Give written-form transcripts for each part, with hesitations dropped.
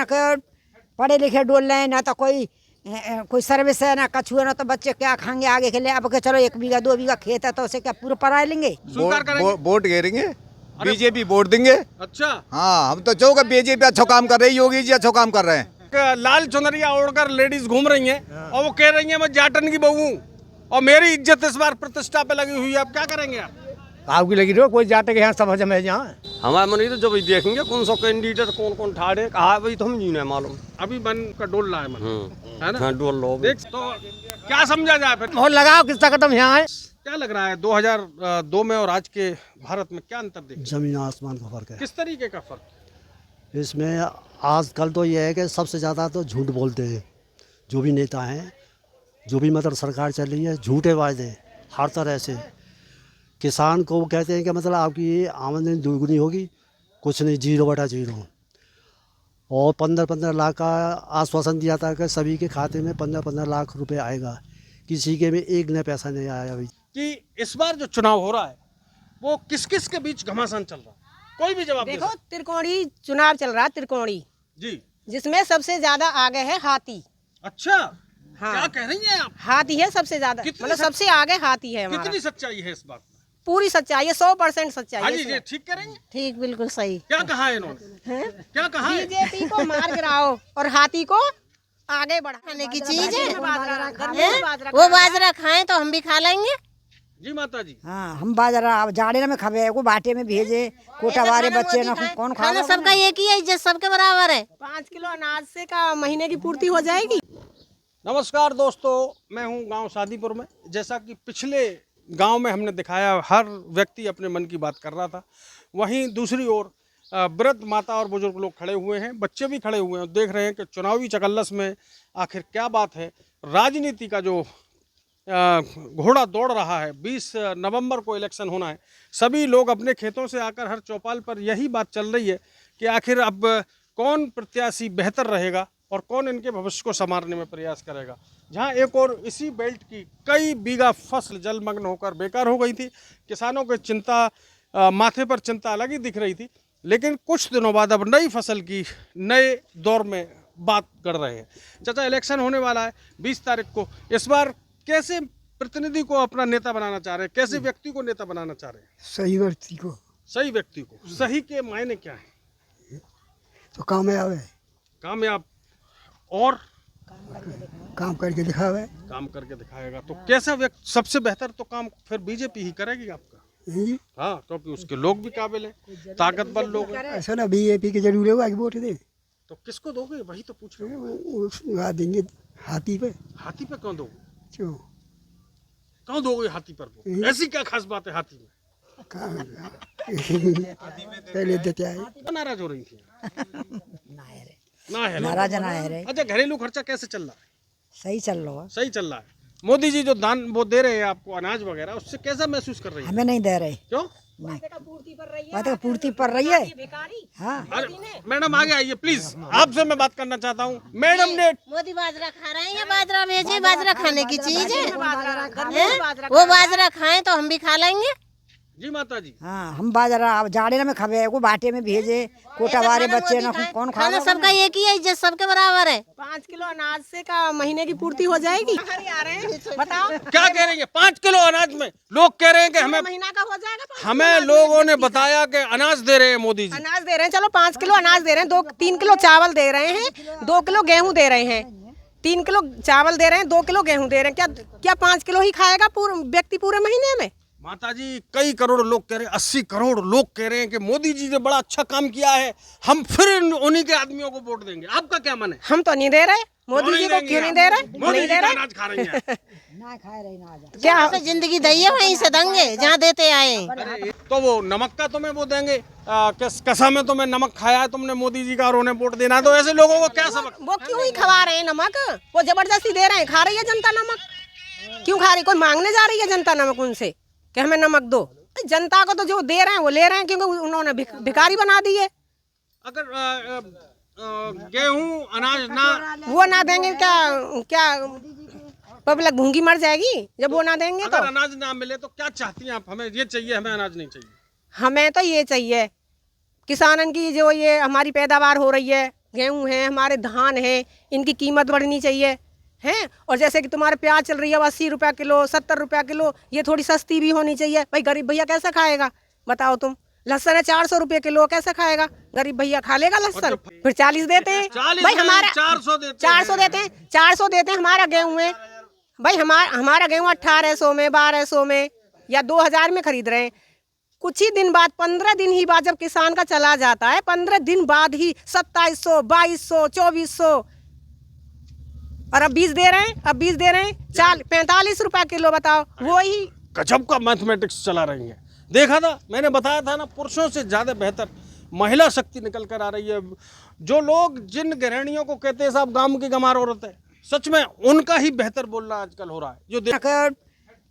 पढ़े लिखे डोल रहे हैं ना, तो कोई सर्विस है ना कछु है ना, तो बच्चे क्या खाएंगे आगे के लिए। अब के चलो 1 बीघा 2 बीघा खेत है तो उसे क्या पूरा पढ़ा लेंगे। वोट घेरेंगे, बीजेपी वोट देंगे। अच्छा हाँ, हम तो जो बीजेपी अच्छा काम कर रही है, योगी जी अच्छा काम कर रहे हैं। लाल चुनरिया ओढ़कर लेडीज घूम रही हैं और वो कह रही हैं मैं जाटन की बहू हूँ और मेरी इज्जत इस बार प्रतिष्ठा पे लगी हुई है। अब क्या करेंगे आप? आपकी लगी रहो, कोई जाटे के यहाँ समझ में जहाँ हमारे मन तो जब देखेंगे कौन सा कैंडिडेट कौन कौन ठाड़े कहा भाई तो हम जी नहीं मालूम। अभी मन का डोल रहा है मन, है ना? हाँ, डोल लो देख तो क्या समझा जाए फिर? और लगाओ किसका कदम यहाँ है। क्या लग रहा है 2002 में और आज के भारत में क्या अंतर देखा? जमीन आसमान का फर्क है किस तरीके का फर्क? इसमें आजकल तो ये है कि सबसे ज़्यादा तो झूठ बोलते हैं जो भी नेता हैं, जो भी मतलब सरकार चल रही है, झूठे वायदे हर तरह से। किसान को कहते हैं कि मतलब आपकी आमदनी दोगुनी होगी, कुछ नहीं, 0/0। और 15-15 लाख का आश्वासन दिया था कि सभी के खाते में 15-15 लाख रुपए आएगा, किसी के में एक न पैसा नहीं आया अभी। कि इस बार जो चुनाव हो रहा है वो किस किस के बीच घमासान चल रहा है? कोई भी जवाब देखो, त्रिकोणी चुनाव चल रहा है, त्रिकोणी जी, जिसमें सबसे ज्यादा आगे है हाथी। अच्छा हाँ। क्या कह रही हैं आप? हाथी है सबसे ज्यादा, मतलब सबसे आगे हाथी है हमारा। कितनी सच्चाई है इस बात में? पूरी सच्चाई है, 100% सच्चाई हाँ है जी, इसमें। ये ठीक कह रही हैं? ठीक, बिल्कुल सही। क्या कहा है इन्होंने? क्या कहा है? बीजेपी को मार गिराओ और हाथी को आगे बढ़ाने की चीज है। वो बाजरा खाएं तो हम भी खा लेंगे। जी माता जी। हाँ, हम बाजरा अब जाड़े में खावे को बाटे में भेजे, कोटा वाले बच्चे ना कौन खाना सबका एक ही है, इज्जत सबके बराबर है। 5 किलो अनाज से का महीने की पूर्ति हो जाएगी। नमस्कार दोस्तों, मैं हूं गांव शादीपुर में। जैसा कि पिछले गांव में हमने दिखाया, हर व्यक्ति अपने मन की बात कर रहा था, वहीं दूसरी ओर वृद्ध माता और बुजुर्ग लोग खड़े हुए हैं, बच्चे भी खड़े हुए हैं, देख रहे हैं कि चुनावी चकल्लस में आखिर क्या बात है। राजनीति का जो घोड़ा दौड़ रहा है, 20 नवंबर को इलेक्शन होना है। सभी लोग अपने खेतों से आकर हर चौपाल पर यही बात चल रही है कि आखिर अब कौन प्रत्याशी बेहतर रहेगा और कौन इनके भविष्य को संवारने में प्रयास करेगा। जहां एक और इसी बेल्ट की कई बीघा फसल जलमग्न होकर बेकार हो गई थी, किसानों की चिंता, माथे पर चिंता अलग ही दिख रही थी, लेकिन कुछ दिनों बाद अब नई फसल की नए दौर में बात कर रहे हैं। चाचा, इलेक्शन होने वाला है 20 तारीख को। इस बार कैसे प्रतिनिधि को अपना नेता बनाना चाह रहे हैं? कैसे व्यक्ति को नेता बनाना चाह रहे हैं? सही व्यक्ति को। सही व्यक्ति को। सही के मायने क्या है? तो कामयाब है, कामयाब और काम करके दिखावे। काम करके दिखाएगा। तो कैसा व्यक्ति सबसे बेहतर? तो काम फिर बीजेपी ही करेगी आपका। हाँ, क्योंकि उसके लोग भी काबिल है, ताकतवर लोग हैं। ऐसा ना बीजेपी की जरूर है, वोट दे। तो किसको दोगे? वही तो पूछ रहे हैं। देंगे हाथी पे। हाथी पे कौन दोगे? क्यों कौन दोगे हाथी पर? वो ऐसी क्या खास बात है हाथी में? पहले देते आए। नाराज हो रही थी ना है नाराज ना है। अच्छा, घरेलू खर्चा कैसे चल रहा है? सही चल रहा है। सही चल रहा है। मोदी जी जो दान वो दे रहे हैं आपको, अनाज वगैरह, उससे कैसा महसूस कर रही है? हमें नहीं दे रहे। क्यों? बातें का पूर्ति पर रही है। हाँ, अरे मैडम आगे आइए प्लीज, आपसे मैं बात करना चाहता हूँ। मैडम ने मोदी बाजरा खा रहे हैं, बाजरा भेजे, बाजरा खाने की चीज है। वो बाजरा खाएं तो हम भी खा लेंगे। जी माता जी। हाँ, हम बाजरा अब जाड़े में खावे को बाटे में भेजे, कोटा वाले बच्चे ना कौन खाना सबका एक ही है, इज्जत सबके बराबर है। 5 किलो अनाज से का महीने की पूर्ति हो जाएगी। बताओ क्या कह रही है? 5 किलो अनाज में लोग कह रहे हैं कि हमें महीना का हो जाएगा। हमें लोगों ने बताया कि अनाज दे रहे हैं मोदी जी। अनाज दे रहे हैं, चलो 5 किलो अनाज दे रहे हैं, 2-3 किलो चावल दे रहे हैं, 2 किलो गेहूं दे रहे हैं, 3 किलो चावल दे रहे हैं, 2 किलो गेहूं दे रहे हैं। क्या 5 किलो ही खाएगा व्यक्ति पूरे महीने में? माता जी, कई करोड़ लोग कह रहे हैं, 80 करोड़ लोग कह रहे हैं कि मोदी जी ने बड़ा अच्छा काम किया है, हम फिर उन्हीं के आदमियों को वोट देंगे। आपका क्या मन है? हम तो नहीं दे रहे मोदी जी को। क्यों नहीं दे रहे? मोदी जी अनाज खा रही हैं। ना खाए रही ना। क्या जिंदगी दी है, वहीं से देंगे जहाँ देते आए। तो वो नमक का तुम्हें वो देंगे, कसा में तुम्हें नमक खाया है तुमने मोदी जी का और उन्हें वोट देना है, तो ऐसे लोगों को क्या सबक? वो क्यों ही खवा रहे हैं नमक? वो जबरदस्ती दे रहे हैं, खा रही है जनता नमक। क्यों खा रही? कोई मांगने जा रही है जनता नमक उनसे कि हमें नमक दो? जनता को तो जो दे रहे हैं वो ले रहे हैं, क्योंकि उन्होंने भिखारी बना दिए। अगर गेहूं अनाज ना वो ना देंगे क्या पब्लिक भूखी मर जाएगी जब वो ना देंगे? अगर तो अनाज ना मिले तो क्या चाहती हैं आप? हमें ये चाहिए, हमें अनाज नहीं चाहिए। हमें तो ये चाहिए, किसानन की जो ये हमारी पैदावार हो रही है, गेहूं है, हमारे धान है, इनकी कीमत बढ़नी चाहिए हैं। और जैसे कि तुम्हारे प्याज चल रही है 80 रुपया किलो, 70 रुपया किलो, ये थोड़ी सस्ती भी होनी चाहिए। भाई गरीब भैया कैसे खाएगा बताओ तुम? लहसुन है 400 रुपये किलो, कैसे खाएगा गरीब भैया? खा लेगा लहसुन? फिर 40 देते हैं भाई, हमारा 400 देते हैं, 400 देते हैं। हमारा गेहूं है भाई, हमारा गेहूं 1800 में, 1200 में या 2000 में खरीद रहे हैं। कुछ ही दिन बाद, 15 दिन ही बाद जब किसान का चला जाता है, 15 दिन बाद ही 2700, 2200, 2400 और अब 20 दे रहे हैं, 45 रुपया किलो। बताओ, वही गजब का मैथमेटिक्स चला रही है। देखा था, मैंने बताया था ना, पुरुषों से ज़्यादा बेहतर महिला शक्ति निकल कर आ रही है। जो लोग जिन गृहिणियों को कहते हैं साहब गांव की गंवार औरत है, सच में उनका ही बेहतर बोलना आजकल हो रहा है। जो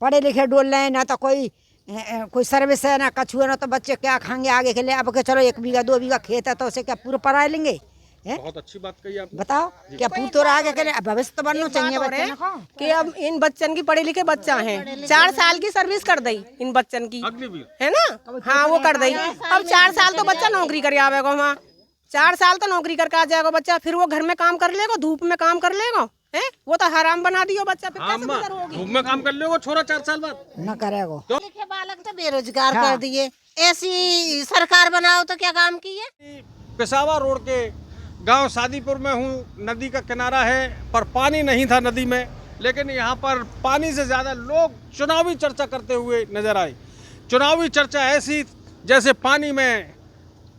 पढ़े लिखे डोल रहे हैं ना, तो कोई सर्विस है ना, कछुआ ना, तो बच्चे क्या खाएंगे आगे के लिए? अब के चलो 1 बीघा 2 बीघा खेत है तो उसे क्या पूरा पढ़ा लेंगे? बहुत अच्छी बात कही आपने। बताओ, क्या पूरा तो आगे के लिए भविष्य तो बनना चाहिए बच्चे को। कि अब इन बच्चन की पढ़े लिखे बच्चा हैं, 4 साल की सर्विस कर दी इन बच्चन की, है ना? हाँ, वो कर दी। अब 4 साल तो बच्चा नौकरी कर आवेगा वहाँ, 4 साल तो नौकरी करके आ जाएगा बच्चा। फिर वो घर में काम कर लेगा, धूप में काम कर लेगा, है? वो तो हराम बना दियो बच्चा। फिर कैसे गुजर होगी? धूप में काम कर ले वो छोरा 4 साल बाद न करेगा। लिखे बालक तो बेरोजगार कर दिए। ऐसी सरकार बनाओ तो क्या काम की है? पेशावा रोड के गांव सादीपुर में हूँ। नदी का किनारा है, पर पानी नहीं था नदी में, लेकिन यहाँ पर पानी से ज़्यादा लोग चुनावी चर्चा करते हुए नजर आए। चुनावी चर्चा ऐसी जैसे पानी में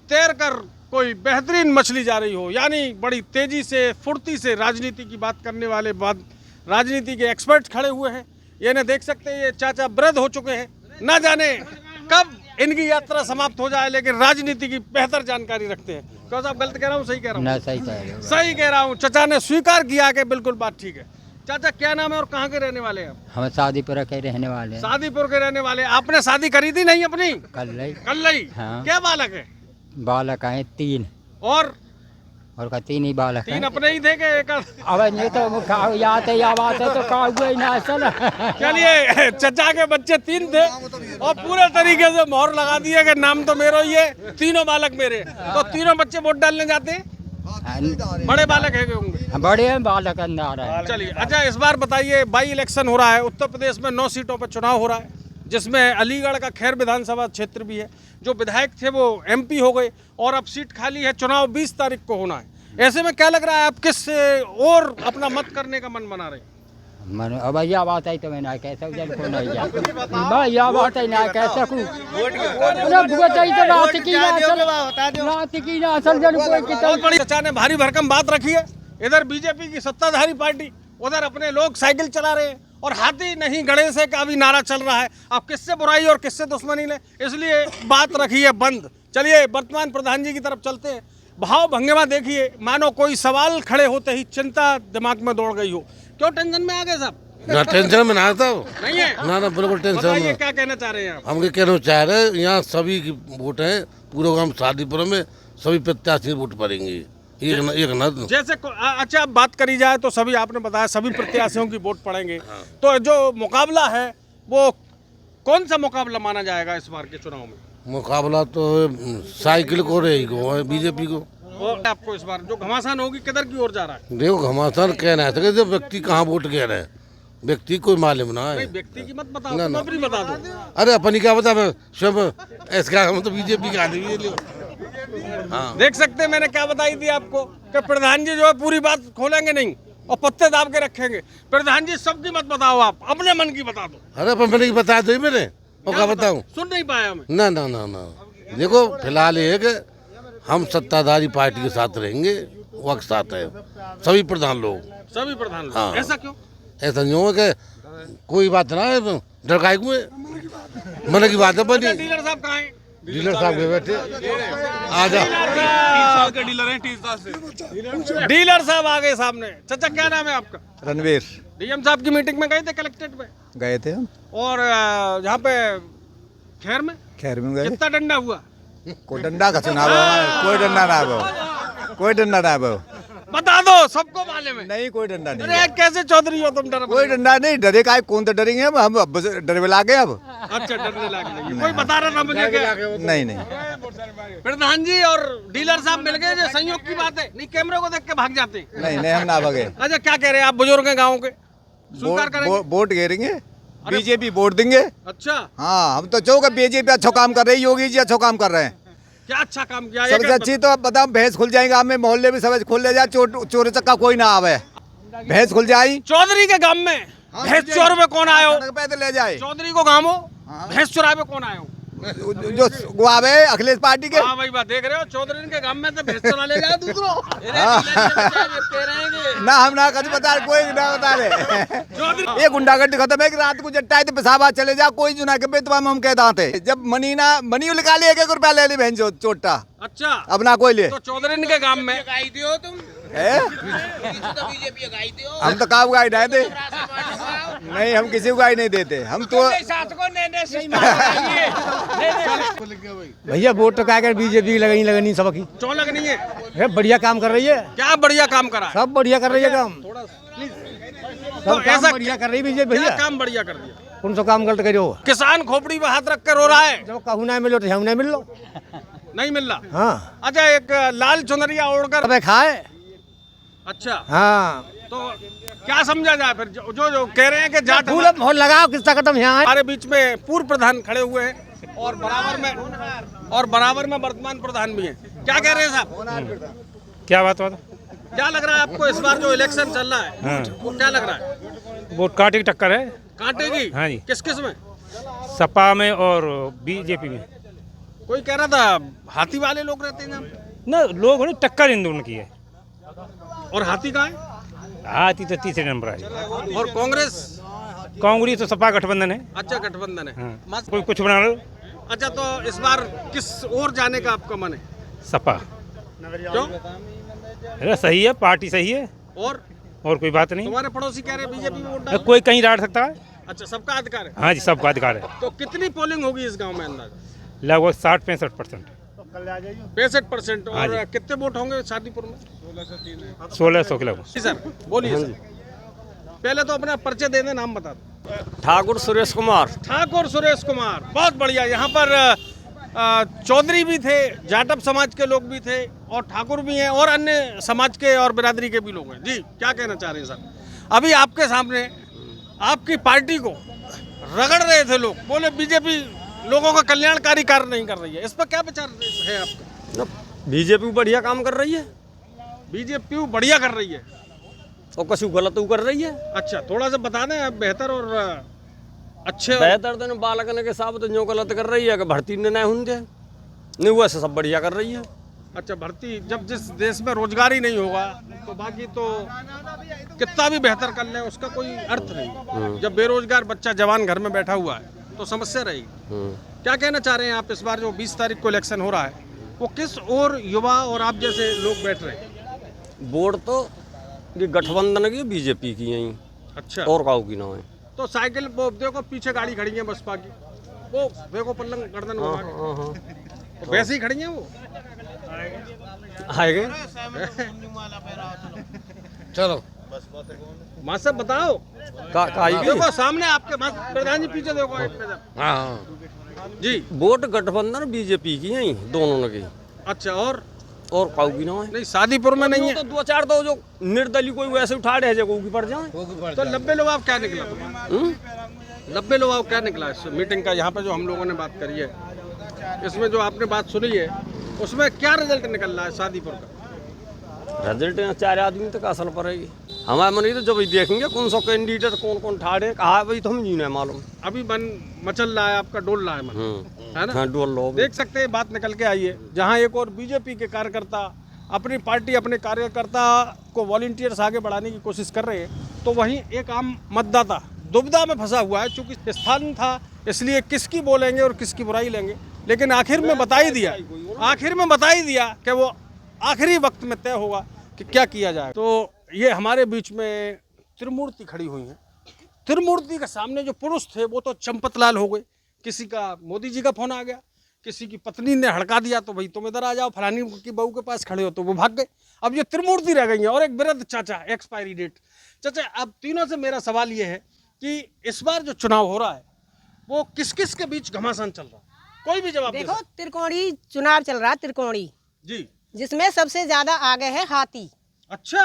तैर कर कोई बेहतरीन मछली जा रही हो, यानी बड़ी तेजी से, फुर्ती से राजनीति की बात करने वाले राजनीति के एक्सपर्ट खड़े हुए हैं। ये न देख सकते हैं, ये चाचा वृद्ध हो चुके हैं, ना जाने कब इनकी यात्रा समाप्त हो जाए, लेकिन राजनीति की बेहतर जानकारी रखते हैं। क्यों साहब, गलत कह रहा हूँ सही कह रहा हूँ? ना, सही कह रहे हो। सही कह रहा हूँ। चाचा ने स्वीकार किया कि बिल्कुल बात ठीक है। चाचा क्या नाम है और कहाँ के रहने वाले हैं? हम शादीपुर के रहने वाले हैं। शादीपुर के रहने वाले। आपने शादी करी थी नहीं अपनी? कल ही। हाँ। क्या बालक है? बालक हैं 3 और का 3 ही बालक 3 अपने ही थे के एक? अब नहीं तो याद है या बात है तो कागुए ना चल। चलिए, चचा के बच्चे 3 थे और पूरे तरीके से मोहर लगा दिए कि नाम तो मेरा ही है, तीनों बालक मेरे। तो तीनों बच्चे वोट डालने जाते हैं? बड़े बालक है होंगे? बड़े बालक अंदर है। चलिए, अच्छा इस बार बताइए, बाई इलेक्शन हो रहा है उत्तर प्रदेश में, 9 सीटों पर चुनाव हो रहा है, जिसमें अलीगढ़ का खैर विधानसभा क्षेत्र भी है। जो विधायक थे वो MP हो गए और अब सीट खाली है। चुनाव 20 तारीख को होना है। ऐसे में क्या लग रहा है, आप किस और अपना मत करने का मन बना रहे हैं? मन अब यह बात है तो मैं ना कह सकूं, जन को नहीं जा भाई, यह बात है ना कह सकूं। चाचा ने भारी भरकम बात रखी है। इधर बीजेपी की सत्ताधारी पार्टी, उधर अपने लोग साइकिल चला रहे हैं और हाथी नहीं गणेश है का भी नारा चल रहा है। अब किससे बुराई और किससे दुश्मनी ले, इसलिए बात रखी है बंद। चलिए वर्तमान प्रधान जी की तरफ चलते हैं। भाव भंगिमा देखिए, मानो कोई सवाल खड़े होते ही चिंता दिमाग में दौड़ गई हो। क्यों टेंशन में आ गए साहब? ना टेंशन में ना था नहीं है ना बिल्कुल टेंशन में। क्या कहना चाह रहे हैं आप? हम कहना चाह रहे हैं, यहाँ सभी की वोट है, पूरे गांव शादीपुर में सभी प्रत्याशी वोट पड़ेंगे एक ना। जैसे अच्छा अब बात करी जाए तो सभी, आपने बताया सभी प्रत्याशियों की वोट पड़ेंगे, तो जो मुकाबला है वो कौन सा मुकाबला माना जाएगा इस बार के चुनाव में? मुकाबला तो साइकिल को रहेगी, बीजेपी को। और आपको इस बार जो घमासान होगी किधर की ओर जा रहा है? देखो घमासान कहना है तो व्यक्ति कहाँ वोट कह रहे हैं, व्यक्ति कोई मालूम ना है। व्यक्ति की मत बताओ, तुम अपनी बता दो। अरे अपनी क्या बता, मैं स्वयं इसका हम तो बीजेपी का आदमी। हाँ, देख सकते हैं मैंने क्या बताई थी आपको कि प्रधान जी जो है पूरी बात खोलेंगे नहीं और पत्ते दाब के रखेंगे। प्रधान जी सबकी मत बताओ, आप अपने मन की बता दो। अरे पर मैंने बता दो मैंने, और क्या बताऊँ? सुन नहीं पाया मैं। ना ना ना ना, देखो फिलहाल ये है कि हम सत्ताधारी पार्टी के साथ रहेंगे, वक्त साथ है सभी प्रधान लोग। सभी प्रधान लोग। हाँ। ऐसा क्यों? ऐसा नहीं हो कि कोई बात ना है डरकाई हुए मन की बात है बनी। डीलर साहब कहाँ हैं? डीलर साहब के बैठे आ जाओ। डीलर हैं 30 साल से। डीलर साहब आ गए सामने। चाचा क्या नाम है आपका? रणवीर। DM साहब की मीटिंग में गए थे कलेक्ट्रेट में? गए थे हम। और यहाँ पे खैर में गए। कितना डंडा हुआ? कोई डंडा का चुनाव है, कोई डंडा ना है, कोई डंडा ना है। बता दो, सबको मालूम है। नहीं कोई डंडा नहीं। अरे कैसे चौधरी हो तुम? डर कोई डंडा नहीं, डरे का कौन तो डरेंगे हम डरवे लागे अब। अच्छा डरने लगे। कोई बता रहा था मुझे क्या? नहीं नहीं प्रधान जी और डीलर साहब मिल गए, जो संयोग की बात है। नहीं, कैमरे को देख के भाग जाते। नहीं नहीं, हम ना भगे। अच्छा, क्या कह रहे हैं आप? बुजुर्ग हैं गाँव के, स्वीकार करेंगे? वोट गिरेंगे, बीजेपी वोट देंगे। अच्छा, हाँ, हम तो चौक बीजेपी अच्छा काम कर रही, योगी जी अच्छा काम कर रहे हैं। क्या अच्छा काम किया? सबसे अच्छी तो अब बताओ, भैंस खुल जाएंगे गाँव में, मोहल्ले में सब खुल ले जाए, चोर चक्का कोई ना आवे, भैंस खुल जाए। चौधरी के गांव में भैंस चोर में कौन आयो? पैदल ले जाए। चौधरी को गाँव भैंस चुरा में कौन आयो? जो वो आवे अखिलेश पार्टी के। हाँ भाई, बात देख रहे हो, चौधरी के गांव में तो भैंस चुरा ले जाए दूसरों। ना हम ना कभी बता रहे, कोई ना बता रहे। ये गुंडागर्दी खत्म है कि रात को जट्टा तो पेशाबा चले जा, कोई जुना के बेतवा में हम कह दाते। जब मनी निकाली 1-1 रुपया ले ली बहन चोटा। अच्छा, अब ना कोई ले। तो चौधरी के गांव में हम तो काबू गाई नहीं दे, नहीं हम किसी को गाई नहीं देते, हम तो भैया वोट तो क्या कर बीजेपी की लगनी सबकी। क्यों लगनी है? बढ़िया काम कर रही है। क्या बढ़िया काम करा? सब बढ़िया कर रही है काम, तो ऐसा बढ़िया कर रही बीजेपी। भैया काम बढ़िया कर दिया। कौन सा काम गलत करो? किसान खोपड़ी में हाथ रख कर रो रहा है। जब कहूँ नहीं मिलो तो हम नहीं मिल लो, नहीं मिल रहा। हाँ। अच्छा, एक लाल चुनरिया ओढ़कर खाए। अच्छा, हाँ, तो क्या समझा जाए फिर? जो कह रहे हैं कि जाट फूल लगाओ, किसका कदम यहाँ हमारे बीच में पूर्व प्रधान खड़े हुए हैं और बराबर में वर्तमान प्रधान भी हैं। क्या कह रहे हैं साहब? क्या बात? क्या लग रहा है आपको इस बार जो इलेक्शन चल रहा है? हाँ। वो क्या लग रहा है? वोट कांटे की टक्कर है। कांटे की? हाँ जी। किस किस में? सपा में और बीजेपी में। कोई कह रहा था हाथी वाले लोग रहते हैं ना, लोग नहीं, टक्कर इन दोनों की है। और हाथी कहाँ है? हाथी तो तीसरे नंबर है। और कांग्रेस तो सपा गठबंधन है। अच्छा, गठबंधन है। हाँ। कोई कुछ बना लो। अच्छा, तो इस बार किस ओर जाने का आपका मन है? सपा। क्यों? अरे सही है, पार्टी सही है, और कोई बात नहीं। तुम्हारे पड़ोसी कह रहे हैं बीजेपी में वोट डालो। कोई कहीं डाल सकता है। अच्छा, सबका अधिकार है। हाँ जी, सबका अधिकार है। तो कितनी पोलिंग होगी इस गांव में अंदाजा? लगभग 60-65%। 65%। हाँ और जी। कितने वोट होंगे शादीपुर में? 1600 के लगभग। जी सर, बोलिए सर। पहले तो अपना परिचय दे दें, नाम बता दो। ठाकुर सुरेश कुमार। ठाकुर सुरेश कुमार, बहुत बढ़िया। यहाँ पर चौधरी भी थे, जाटव समाज के लोग भी थे, और ठाकुर भी हैं, और अन्य समाज के और बिरादरी के भी लोग हैं। जी, क्या कहना चाह रहे हैं सर? अभी आपके सामने आपकी पार्टी को रगड़ रहे थे लोग, बोले बीजेपी लोगों का कल्याणकारी कार्य नहीं कर रही है। इस पर क्या विचार है आपका? बीजेपी बढ़िया काम कर रही है। बीजेपी बढ़िया कर रही है और कुछ गलत कर रही है। अच्छा, थोड़ा सा बता दें बेहतर और अच्छे। बेहतर तो बालक के साथ तो जो गलत कर रही है कि भर्ती ने नहीं होने नहीं, वैसे सब बढ़िया कर रही है। अच्छा, भर्ती जब जिस देश में रोजगार ही नहीं होगा तो बाकी तो कितना भी बेहतर कर ले उसका कोई अर्थ नहीं। जब बेरोजगार बच्चा जवान घर में बैठा हुआ है तो समस्या रहेगी। क्या कहना चाह रहे हैं आप? इस बार जो 20 तारीख को इलेक्शन हो रहा है, वो किस और युवा और आप जैसे लोग बैठ रहे हैं? वोट तो ये गठबंधन की, बीजेपी की यही। अच्छा, और काऊ की ना है। तो साइकिल वो देखो पीछे गाड़ी खड़ी है बसपा की, वो देखो पल्लंग गर्दन घुमा के, तो वैसे ही खड़ी है वो। आएंगे चलो माँ साहब बताओ। देखो सामने आपके प्रधान जी, पीछे देखो एक नजर। हाँ जी, वोट गठबंधन बीजेपी की यही दोनों की। अच्छा, और काऊ की ना है। नहीं, शादीपुर में नहीं है तो 2-4 तो जो निर्दलीय कोई वैसे उठा रहे हैं की पड़ जाए। तो 90 लोग क्या निकला? 90 लोग क्या निकला इस मीटिंग का? यहाँ पे जो हम लोगों ने बात करी है, इसमें जो आपने बात सुनी है, उसमें क्या रिजल्ट निकल रहा है शादीपुर का? रिजल्ट 4 आदमी तक असल पड़ेगी हमारे मन। तो जब देखेंगे कौन सा कैंडिडेट कौन ठाड़े कहा भाई तो हम जी नहीं मालूम। अभी मन मचल रहा है आपका, डोल रहा है मन, है ना? हाँ, डोल लो। देख सकते हैं, बात निकल के आई है। जहाँ एक और बीजेपी के कार्यकर्ता अपनी पार्टी, अपने कार्यकर्ता को वॉलंटियर्स आगे बढ़ाने की कोशिश कर रहे हैं, तो वहीं एक आम मतदाता दुविधा में फंसा हुआ है। चूंकि स्थान था इसलिए किसकी बोलेंगे और किसकी बुराई लेंगे, लेकिन आखिर में बता ही दिया कि वो आखिरी वक्त में तय होगा कि क्या किया जाए। तो ये हमारे बीच में त्रिमूर्ति खड़ी हुई हैं। त्रिमूर्ति के सामने जो पुरुष थे वो तो चंपत लाल हो गए। किसी का मोदी जी का फोन आ गया, किसी की पत्नी ने हड़का दिया तो भाई तुम इधर आ जाओ, फलानी की बहू के पास खड़े हो तो वो भाग गए। अब ये त्रिमूर्ति रह गई हैं, और एक वृद्ध चाचा, एक्सपायरी डेट। चाचा, अब तीनों से मेरा सवाल ये है कि इस बार जो चुनाव हो रहा है वो किस किस के बीच घमासान चल रहा है? कोई भी जवाब दे देखो सकते त्रिकोणी चुनाव चल रहा है, त्रिकोणी, जी। जिसमें सबसे ज्यादा आगे है हाथी। अच्छा,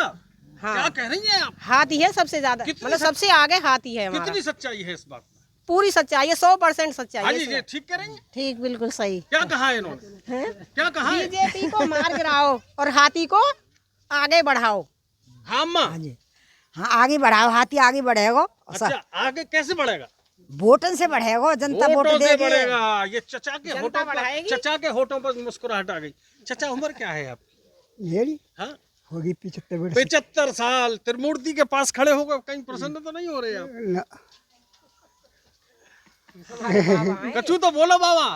हाँ, क्या कह रही हैं आप? हाथी है सबसे ज्यादा, मतलब सबसे आगे हाथी है हमारा। कितनी सच्चाई है इस बात में? पूरी सच्चाई है, 100% सच्चाई हाँ है जी, इसमें। ये ठीक करेंगे? ठीक, बिल्कुल सही। क्या कहा है इन्होंने? क्या कहा है? बीजेपी को मार गिराओ और हाथी को आगे बढ़ाओ। हाँ अम्मा। हाँ जी, हाँ आगे बढ़ाओ, हाथी आगे बढ़ेगा। अच्छा, आगे कैसे बढ़ेगा? वोटन से बढ़ेगा, जनता वोट वोटों से देगी। बढ़ेगा। ये चचा के जनता होठों पर, बढ़ाएगी। चचा के होठों पर मुस्कुराहट आ गई। चचा, उम्र क्या है आपकी? मेरी हाँ, होगी 75 वर्ष। 75 साल। त्रिमूर्ति के पास खड़े होकर कहीं प्रसन्न तो नहीं हो रहे आप? कछु तो बोलो बाबा।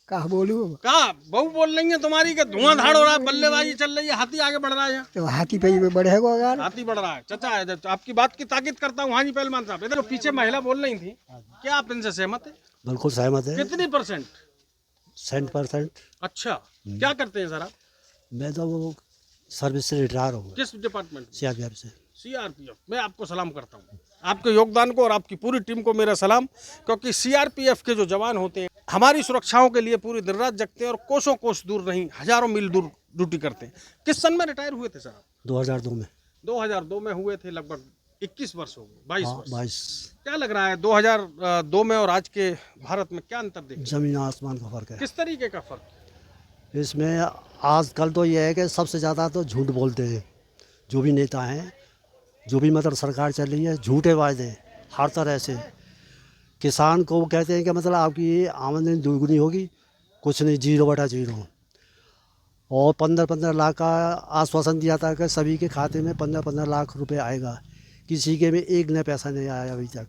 कहा बोलूं? कहा बहू बोल रही है तुम्हारी कि धुआंधार हो रहा है, बल्लेबाजी चल रही है, हाथी आगे बढ़ रहा है। तो हाथी पे बढ़ेगा यार। हाथी बढ़ रहा है। चचा है, आपकी बात की ताकीद करता हूँ। हाँ जी पहलवान साहब, इधर पीछे महिला बोल रही थी, क्या आप इनसे सहमत है? बिल्कुल सहमत है। कितनी %? 100%। अच्छा, क्या करते हैं सर आप? मैं तो वो सर्विस से रिटायर हूँ। किस डिपार्टमेंट? सीआरपीएफ से। सीआरपीएफ। मैं आपको सलाम करता हूँ, आपके योगदान को और आपकी पूरी टीम को मेरा सलाम। क्योंकि सीआरपीएफ के जो जवान होते हैं हमारी सुरक्षाओं के लिए पूरी दिन रात जगते हैं और कोसों कोस दूर नहीं, हजारों मील दूर ड्यूटी करते हैं। किस सन में रिटायर हुए थे सर आप? 2002 में। 2002 में हुए थे, लगभग 21 वर्ष हो गए, 22 वर्ष। 22। क्या लग रहा है 2002 में और आज के भारत में क्या अंतर देखते? जमीन आसमान का फर्क है। किस तरीके का फर्क? इसमें आजकल तो ये है कि सबसे ज़्यादा तो झूठ बोलते हैं जो भी नेता हैं, जो भी मतलब सरकार चल रही है, झूठे वायदे हर तरह से। किसान को वो कहते हैं कि मतलब आपकी आमदनी दोगुनी होगी, कुछ नहीं, 0/0। और 15-15 लाख का आश्वासन दिया था कि सभी के खाते में 15-15 लाख रुपए आएगा, किसी के में एक नया पैसा नहीं आया अभी तक।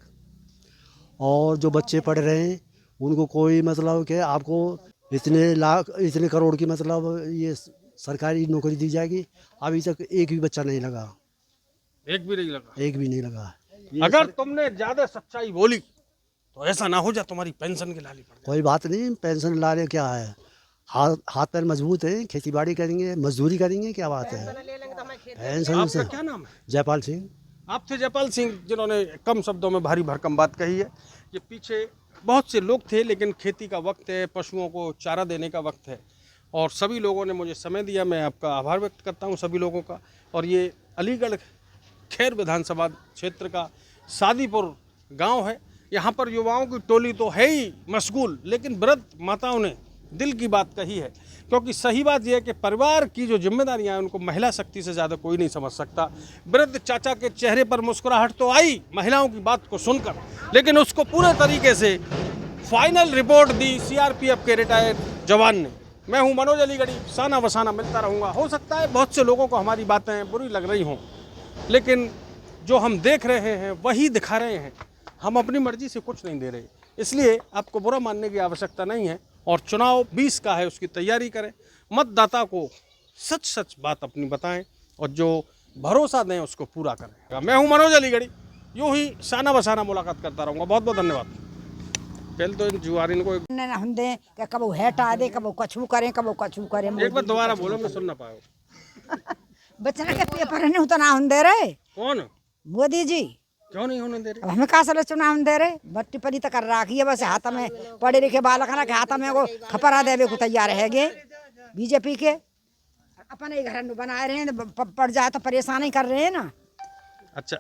और जो बच्चे पढ़ रहे हैं उनको कोई मतलब कि आपको इतने लाख, इतने करोड़ की मतलब ये सरकारी नौकरी दी जाएगी, अभी तक एक भी बच्चा नहीं लगा। एक भी नहीं लगा? एक भी नहीं लगा। अगर तुमने ज्यादा सच्चाई बोली तो ऐसा ना हो जाए तुम्हारी पेंशन की लाली पड़ जाए। कोई बात नहीं, पेंशन लाने क्या है, हाथ पैर मजबूत है, खेती बाड़ी करेंगे, मजदूरी करेंगे, क्या बात है। पेंशन आपका से। क्या नाम है? जयपाल सिंह। आप थे जयपाल सिंह, जिन्होंने कम शब्दों में भारी भरकम बात कही है। ये पीछे बहुत से लोग थे, लेकिन खेती का वक्त है, पशुओं को चारा देने का वक्त है और सभी लोगों ने मुझे समय दिया। मैं आपका आभार व्यक्त करता हूँ सभी लोगों का। और ये अलीगढ़ खैर विधानसभा क्षेत्र का सादीपुर गांव है। यहाँ पर युवाओं की टोली तो है ही मशगूल, लेकिन वृद्ध माताओं ने दिल की बात कही है। क्योंकि सही बात यह है कि परिवार की जो जिम्मेदारियां हैं उनको महिला शक्ति से ज़्यादा कोई नहीं समझ सकता। वृद्ध चाचा के चेहरे पर मुस्कुराहट तो आई महिलाओं की बात को सुनकर, लेकिन उसको पूरे तरीके से फाइनल रिपोर्ट दी सीआरपीएफ के रिटायर्ड जवान ने। मैं हूं मनोज अलीगढ़ी, साना वसाना मिलता रहूँगा। हो सकता है बहुत से लोगों को हमारी बातें बुरी लग रही हों, लेकिन जो हम देख रहे हैं वही दिखा रहे हैं। हम अपनी मर्जी से कुछ नहीं दे रहे, इसलिए आपको बुरा मानने की आवश्यकता नहीं है। और चुनाव 20 का है, उसकी तैयारी करें, मतदाता को सच सच बात अपनी बताएं और जो भरोसा दें उसको पूरा करें। मैं हूं मनोज अलीगढ़ी, यूं ही साना बसाना मुलाकात करता रहूँगा। बहुत बहुत धन्यवाद। पहले तो इन जुआरिन को हम दें कि कब हेटा दे, कब कछू करें, कब कछू करें। एक बार दोबारा बोलो, मैं सुन ना पाया। बच्चन के पेपर नहीं तो ना हम दे रहे। कौन? मोदी जी। क्यों नहीं होने दे रहे? अब हमें कहा सर चुनाव दे रहे, बट्टी परी तक कर रखी है, बस हाथ में पढ़े लिखे बालक ना के हाथ में वो खपरा देवे को तैयार है गे बीजेपी के। अपने घर बनाए रहे हैं, पड़ जाए तो परेशान ही कर रहे हैं ना। अच्छा,